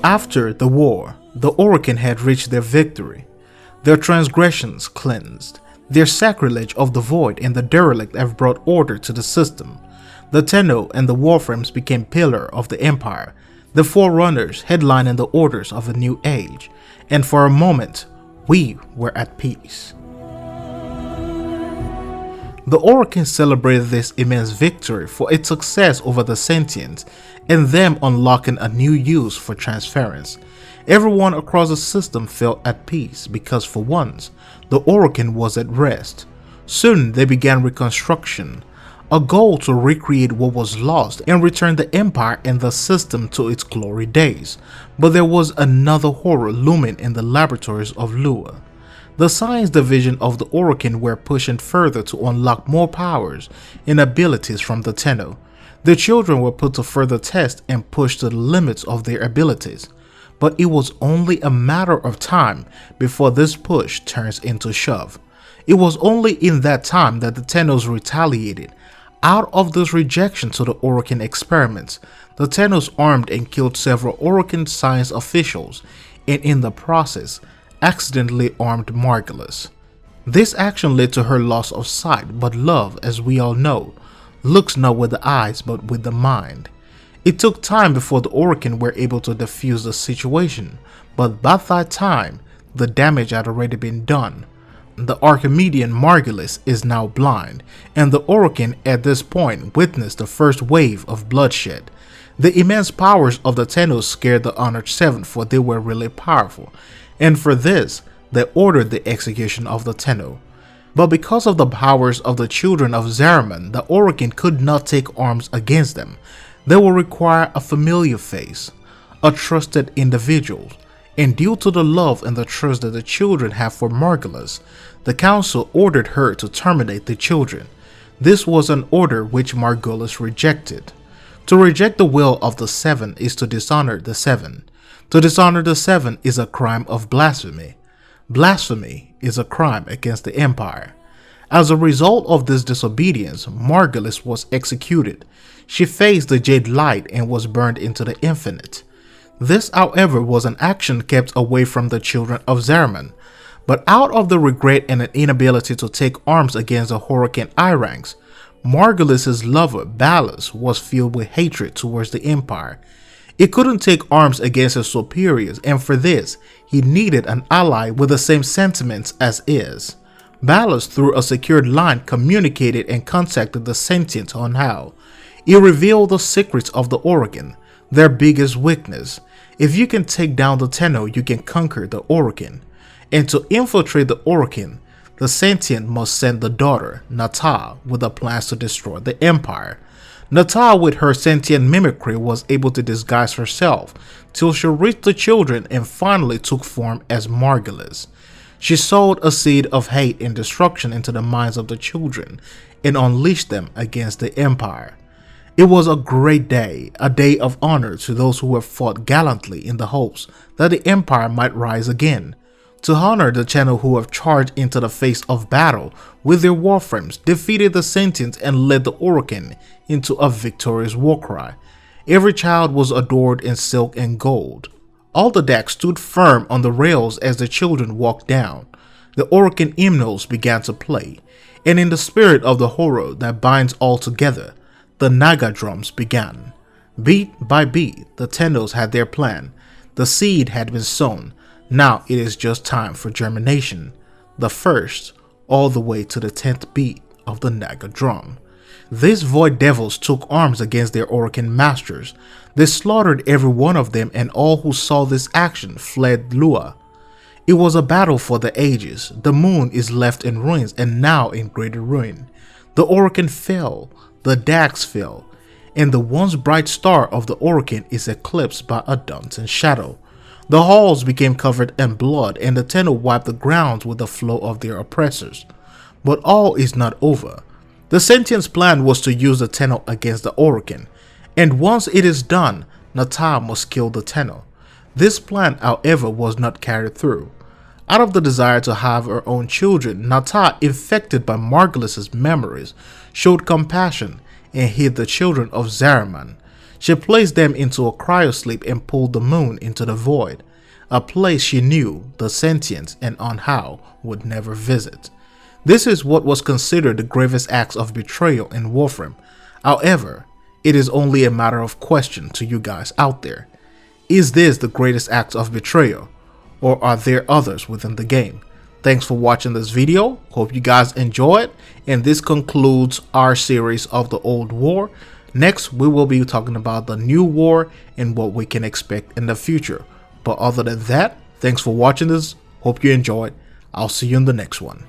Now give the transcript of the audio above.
After the war, the Orokin had reached their victory, their transgressions cleansed, their sacrilege of the void and the derelict have brought order to the system. The Tenno and the Warframes became pillar of the empire, the forerunners headlining the orders of a new age, and for a moment, we were at peace. The Orokin celebrated this immense victory for its success over the sentients and them unlocking a new use for transference. Everyone across the system felt at peace because for once, the Orokin was at rest. Soon they began reconstruction, a goal to recreate what was lost and return the empire and the system to its glory days. But there was another horror looming in the laboratories of Lua. The science division of the Orokin were pushing further to unlock more powers and abilities from the Tenno. The children were put to further test and pushed to the limits of their abilities. But it was only a matter of time before this push turns into shove. It was only in that time that the Tennos retaliated. Out of this rejection to the Orokin experiments, the Tennos armed and killed several Orokin science officials, and in the process, accidentally armed Margulis. This action led to her loss of sight, but love, as we all know, looks not with the eyes but with the mind. It took time before the Orokin were able to defuse the situation, but by that time, the damage had already been done. The Archimedean Margulis is now blind, and the Orokin at this point witnessed the first wave of bloodshed. The immense powers of the Tennos scared the Honored Seventh, for they were really powerful, and for this, they ordered the execution of the Tenno. But because of the powers of the children of Zariman, the Orokin could not take arms against them. They will require a familiar face, a trusted individual, and due to the love and the trust that the children have for Margulis, the council ordered her to terminate the children. This was an order which Margulis rejected. To reject the will of the Seven is to dishonor the Seven. To dishonor the Seven is a crime of blasphemy. Blasphemy is a crime against the Empire. As a result of this disobedience, Margulis was executed. She faced the Jade Light and was burned into the infinite. This, however, was an action kept away from the children of Zariman. But out of the regret and an inability to take arms against the Horokin Irangs, Margulis' lover, Ballas, was filled with hatred towards the Empire. It couldn't take arms against his superiors, and for this, he needed an ally with the same sentiments as is. Ballas, through a secured line, communicated and contacted the sentient on how. It revealed the secrets of the Orokin, their biggest weakness. If you can take down the Tenno, you can conquer the Orokin. And to infiltrate the Orokin, the sentient must send the daughter, Nata, with the plans to destroy the Empire. Nata, with her sentient mimicry, was able to disguise herself till she reached the children and finally took form as Margulis. She sowed a seed of hate and destruction into the minds of the children and unleashed them against the Empire. It was a great day, a day of honor to those who have fought gallantly in the hopes that the Empire might rise again. To honor the channel who have charged into the face of battle with their warframes, defeated the sentients and led the Orokin into a victorious warcry. Every child was adored in silk and gold. All the decks stood firm on the rails as the children walked down. The Orokin hymnals began to play, and in the spirit of the horror that binds all together, the Naga drums began. Beat by beat, the Tennos had their plan. The seed had been sown. Now it is just time for germination, the first, all the way to the 10th beat of the Naga drum. These void devils took arms against their Orokin masters. They slaughtered every one of them, and all who saw this action fled Lua. It was a battle for the ages. The moon is left in ruins and now in greater ruin. The Orokin fell, the Dax fell, and the once bright star of the Orokin is eclipsed by a daunting shadow. The halls became covered in blood, and the Tenno wiped the ground with the flow of their oppressors. But all is not over. The sentient's plan was to use the Tenno against the Orokin, and once it is done, Nata must kill the Tenno. This plan, however, was not carried through. Out of the desire to have her own children, Nata, infected by Margulis' memories, showed compassion and hid the children of Zariman. She placed them into a cryosleep and pulled the moon into the void, a place she knew the sentients and Anhao would never visit. This is what was considered the gravest acts of betrayal in Warframe. However, it is only a matter of question to you guys out there. Is this the greatest act of betrayal, or are there others within the game? Thanks for watching this video, hope you guys enjoy it, and this concludes our series of the old war. Next, we will be talking about the new war and what we can expect in the future. But other than that, thanks for watching this, hope you enjoyed. I'll see you in the next one.